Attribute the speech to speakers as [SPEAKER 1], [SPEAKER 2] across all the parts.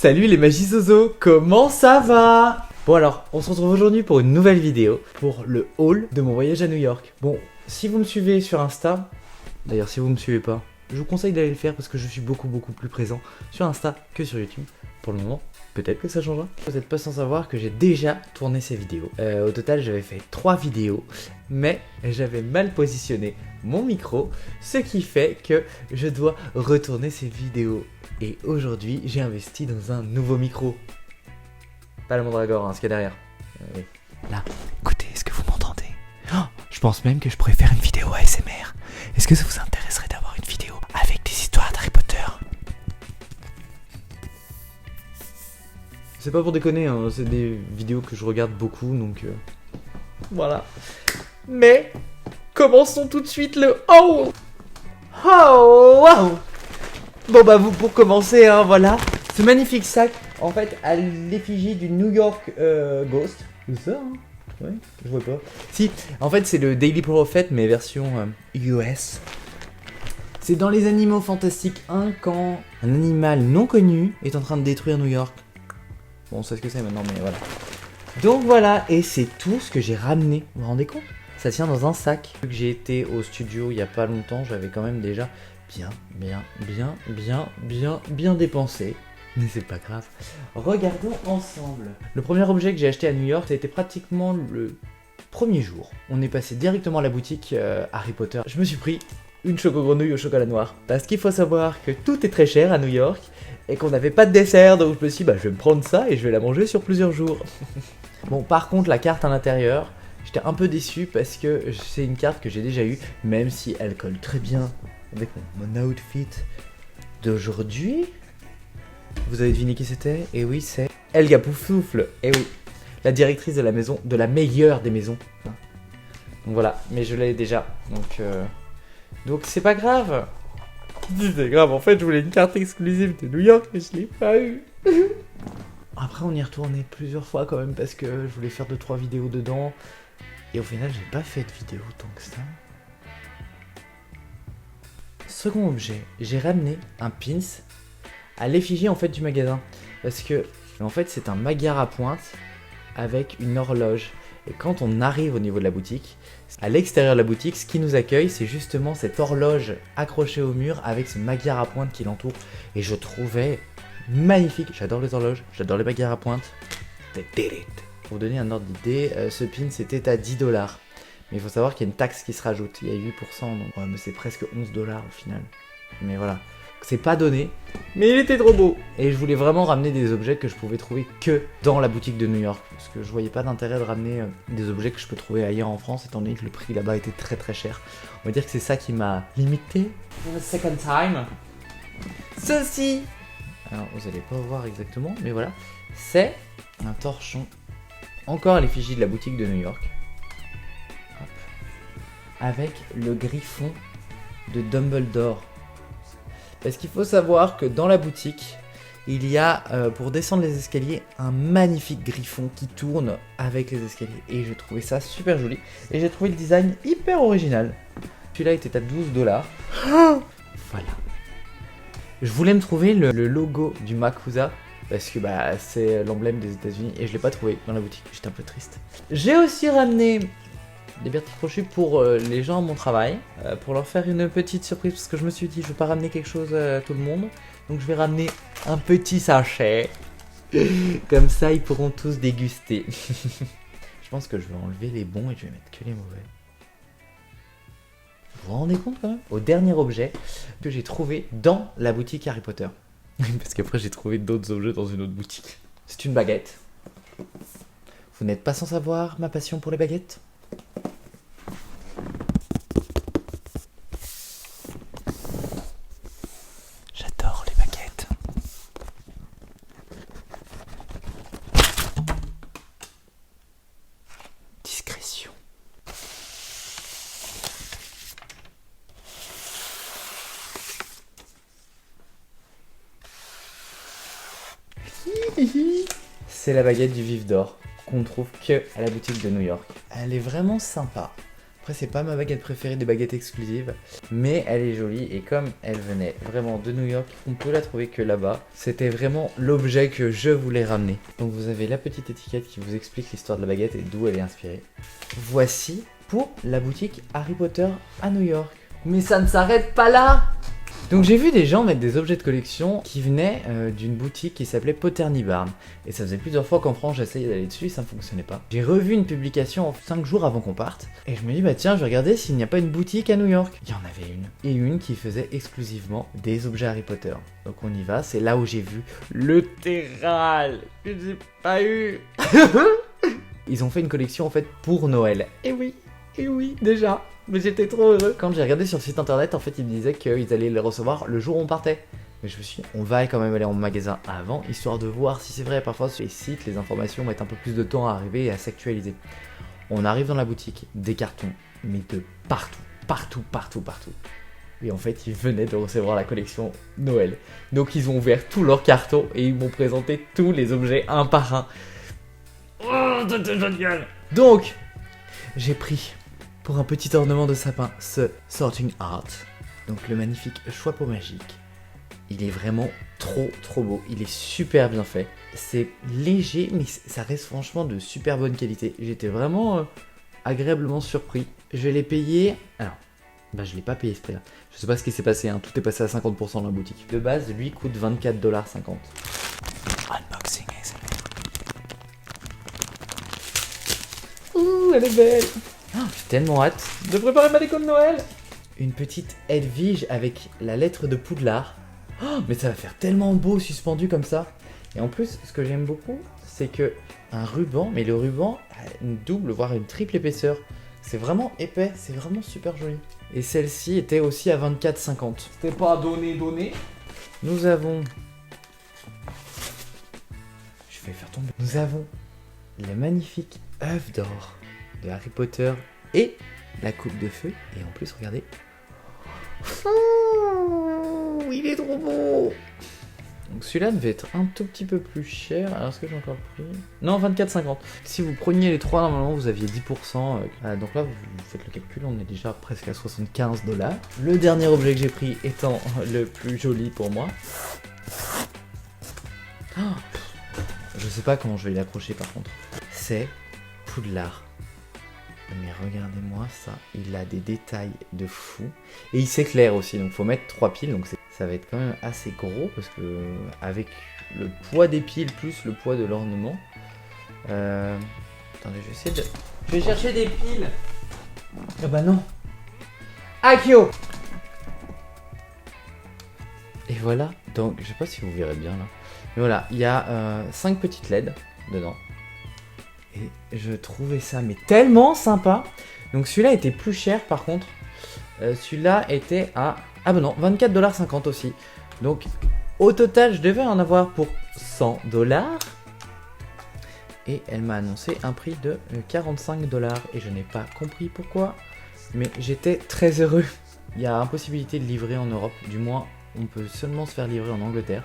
[SPEAKER 1] Salut les Magizozo, comment ça va? Bon alors, on se retrouve aujourd'hui pour une nouvelle vidéo, pour le haul de mon voyage à New York. Bon, si vous me suivez sur Insta, d'ailleurs si vous me suivez pas, je vous conseille d'aller le faire parce que je suis beaucoup plus présent sur Insta que sur YouTube. Pour le moment, peut-être que ça changera. Vous n'êtes pas sans savoir que j'ai déjà tourné ces vidéos. Au total, j'avais fait 3 vidéos, mais j'avais mal positionné mon micro, ce qui fait que je dois retourner ces vidéos. Et aujourd'hui, j'ai investi dans un nouveau micro. Pas la mandragore, hein, ce qu'il y a derrière. Là, écoutez, est-ce que vous m'entendez? Oh, je pense même que je pourrais faire une vidéo ASMR. Est-ce que ça vous intéresserait d'avoir une vidéo avec des histoires d'Harry Potter? C'est pas pour déconner, hein, c'est des vidéos que je regarde beaucoup, donc voilà. Mais commençons tout de suite le haul. Oh, wow. Bon bah vous, pour commencer, hein, voilà, ce magnifique sac, en fait, à l'effigie du New York Ghost. C'est ça, hein? Ouais, je vois pas. Si, en fait, c'est le Daily Prophet, mais version US. C'est dans Les Animaux Fantastiques 1, quand un animal non connu est en train de détruire New York. Bon, on sait ce que c'est maintenant, mais voilà. Donc voilà, et c'est tout ce que j'ai ramené, vous vous rendez compte? Ça tient dans un sac. Vu que j'ai été au studio il y a pas longtemps, j'avais quand même déjà bien dépensé. Mais c'est pas grave. Regardons ensemble. Le premier objet que j'ai acheté à New York, ça a été pratiquement le premier jour. On est passé directement à la boutique Harry Potter. Je me suis pris une choco-grenouille au chocolat noir. Parce qu'il faut savoir que tout est très cher à New York et qu'on n'avait pas de dessert, donc je me suis dit, bah je vais me prendre ça et je vais la manger sur plusieurs jours. Bon, par contre, la carte à l'intérieur, j'étais un peu déçu parce que c'est une carte que j'ai déjà eue, même si elle colle très bien avec mon outfit d'aujourd'hui. Vous avez deviné qui c'était? Et oui, c'est Helga Poufsouffle. Et oui, la directrice de la maison, de la meilleure des maisons. Donc voilà, mais je l'ai déjà. Donc c'est pas grave. C'est grave, en fait, je voulais une carte exclusive de New York, mais je l'ai pas eu. Après, on y est retourné plusieurs fois quand même parce que je voulais faire 2-3 vidéos dedans. Et au final, j'ai pas fait de vidéo tant que ça. Second objet, j'ai ramené un pins à l'effigie en fait du magasin. Parce que en fait c'est un Magyar à pointe avec une horloge. Et quand on arrive au niveau de la boutique, à l'extérieur de la boutique, ce qui nous accueille, c'est justement cette horloge accrochée au mur avec ce Magyar à pointe qui l'entoure. Et je trouvais magnifique. J'adore les horloges, j'adore les Magyar à pointe. Pour vous donner un ordre d'idée, ce pin c'était à 10$. Mais il faut savoir qu'il y a une taxe qui se rajoute, il y a 8%, donc ouais, mais c'est presque 11$ au final. Mais voilà, c'est pas donné, mais il était trop beau. Et je voulais vraiment ramener des objets que je pouvais trouver que dans la boutique de New York. Parce que je voyais pas d'intérêt de ramener des objets que je peux trouver ailleurs en France, étant donné que le prix là-bas était très cher. On va dire que c'est ça qui m'a limité. For the second time. Ceci, alors vous allez pas voir exactement, mais voilà, c'est un torchon, encore à l'effigie de la boutique de New York. Avec le griffon de Dumbledore. Parce qu'il faut savoir que dans la boutique, il y a, pour descendre les escaliers, un magnifique griffon qui tourne avec les escaliers. Et j'ai trouvé ça super joli. Et j'ai trouvé le design hyper original. Celui-là était à 12$. Voilà. Je voulais me trouver le logo du Makusa. Parce que bah, c'est l'emblème des États-Unis. Et je ne l'ai pas trouvé dans la boutique. J'étais un peu triste. J'ai aussi ramené des Bertie Crochus pour les gens à mon travail, pour leur faire une petite surprise, parce que je me suis dit je vais pas ramener quelque chose à tout le monde, donc je vais ramener un petit sachet, comme ça ils pourront tous déguster. Je pense que je vais enlever les bons et je vais mettre que les mauvais. Vous vous rendez compte quand même? Au dernier objet que j'ai trouvé dans la boutique Harry Potter, parce qu'après j'ai trouvé d'autres objets dans une autre boutique. C'est une baguette. Vous n'êtes pas sans savoir ma passion pour les baguettes? J'adore les baguettes. Discrétion. C'est la baguette du Vif d'Or qu'on ne trouve que à la boutique de New York. Elle est vraiment sympa. Après, c'est pas ma baguette préférée des baguettes exclusives, mais elle est jolie et comme elle venait vraiment de New York, on peut la trouver que là-bas. C'était vraiment l'objet que je voulais ramener. Donc vous avez la petite étiquette qui vous explique l'histoire de la baguette et d'où elle est inspirée. Voici pour la boutique Harry Potter à New York. Mais ça ne s'arrête pas là! Donc j'ai vu des gens mettre des objets de collection qui venaient d'une boutique qui s'appelait Potterny Barn. Et ça faisait plusieurs fois qu'en France j'essayais d'aller dessus et ça ne fonctionnait pas. J'ai revu une publication 5 jours avant qu'on parte. Et je me dis bah tiens je vais regarder s'il n'y a pas une boutique à New York. Il y en avait une. Et une qui faisait exclusivement des objets Harry Potter. Donc on y va, c'est là où j'ai vu le Terral que j'ai pas eu. Ils ont fait une collection en fait pour Noël. Et oui, déjà. Mais j'étais trop heureux. Quand j'ai regardé sur le site internet, en fait, ils me disaient qu'ils allaient les recevoir le jour où on partait. Mais je me suis dit, on va quand même aller en magasin avant, histoire de voir si c'est vrai. Parfois, sur les sites, les informations mettent un peu plus de temps à arriver et à s'actualiser. On arrive dans la boutique, des cartons, mais de partout. Et en fait, ils venaient de recevoir la collection Noël. Donc, ils ont ouvert tous leurs cartons et ils m'ont présenté tous les objets un par un. Oh, c'était génial! Donc, j'ai pris pour un petit ornement de sapin ce Sorting Art. Donc le magnifique choix peau magique. Il est vraiment trop beau. Il est super bien fait. C'est léger mais ça reste franchement de super bonne qualité. J'étais vraiment agréablement surpris. Je l'ai payé... Alors, bah je l'ai pas payé ce prix là. Je sais pas ce qui s'est passé, hein. Tout est passé à 50% dans la boutique. De base, lui coûte 24,50$. Unboxing ASMR. Ouh, elle est belle. Oh, j'ai tellement hâte de préparer ma déco de Noël. Une petite Edwige avec la lettre de Poudlard. Oh, mais ça va faire tellement beau suspendu comme ça. Et en plus, ce que j'aime beaucoup, c'est que un ruban, mais le ruban a une double, voire une triple épaisseur. C'est vraiment épais, c'est vraiment super joli. Et celle-ci était aussi à 24,50$. C'était pas donné. Nous avons... Je vais faire tomber. Nous avons le magnifique œuf d'or de Harry Potter et la coupe de feu. Et en plus, regardez. Oh, il est trop beau. Donc celui-là devait être un tout petit peu plus cher. Alors est-ce que j'ai encore le prix? Non, 24,50. Si vous preniez les trois, normalement, vous aviez 10%. Donc là, vous faites le calcul, on est déjà presque à 75$. Le dernier objet que j'ai pris étant le plus joli pour moi. Oh, je sais pas comment je vais l'accrocher par contre. C'est Poudlard. Mais regardez-moi ça, il a des détails de fou. Et il s'éclaire aussi, donc faut mettre 3 piles, donc ça va être quand même assez gros, parce que avec le poids des piles plus le poids de l'ornement... Attendez, je vais essayer de... Je vais chercher des piles. Ah bah non. Akio. Et voilà, donc je sais pas si vous verrez bien là. Mais voilà, il y a 5 petites LED dedans. Et je trouvais ça mais tellement sympa. Donc celui-là était plus cher par contre. Celui-là était à... Ah bah non, 24,50$ aussi. Donc au total je devais en avoir pour 100$. Et elle m'a annoncé un prix de 45$. Et je n'ai pas compris pourquoi. Mais j'étais très heureux. Il y a impossibilité de livrer en Europe. Du moins on peut seulement se faire livrer en Angleterre.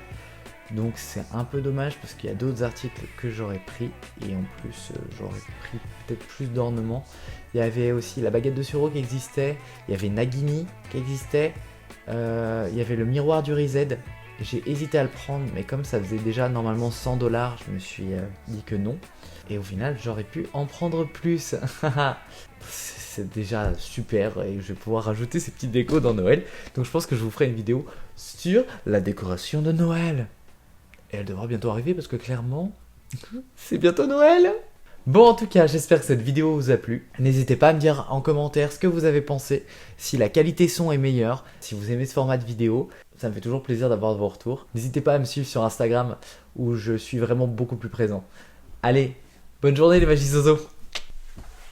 [SPEAKER 1] Donc c'est un peu dommage parce qu'il y a d'autres articles que j'aurais pris et en plus j'aurais pris peut-être plus d'ornements. Il y avait aussi la baguette de sureau qui existait, il y avait Nagini qui existait, il y avait le miroir du Reset. J'ai hésité à le prendre mais comme ça faisait déjà normalement 100$, je me suis dit que non. Et au final j'aurais pu en prendre plus. C'est déjà super et je vais pouvoir rajouter ces petites décos dans Noël. Donc je pense que je vous ferai une vidéo sur la décoration de Noël. Et elle devra bientôt arriver parce que clairement, c'est bientôt Noël. Bon, en tout cas, j'espère que cette vidéo vous a plu. N'hésitez pas à me dire en commentaire ce que vous avez pensé, si la qualité son est meilleure, si vous aimez ce format de vidéo. Ça me fait toujours plaisir d'avoir vos retours. N'hésitez pas à me suivre sur Instagram où je suis vraiment beaucoup plus présent. Allez, bonne journée les Magizozos.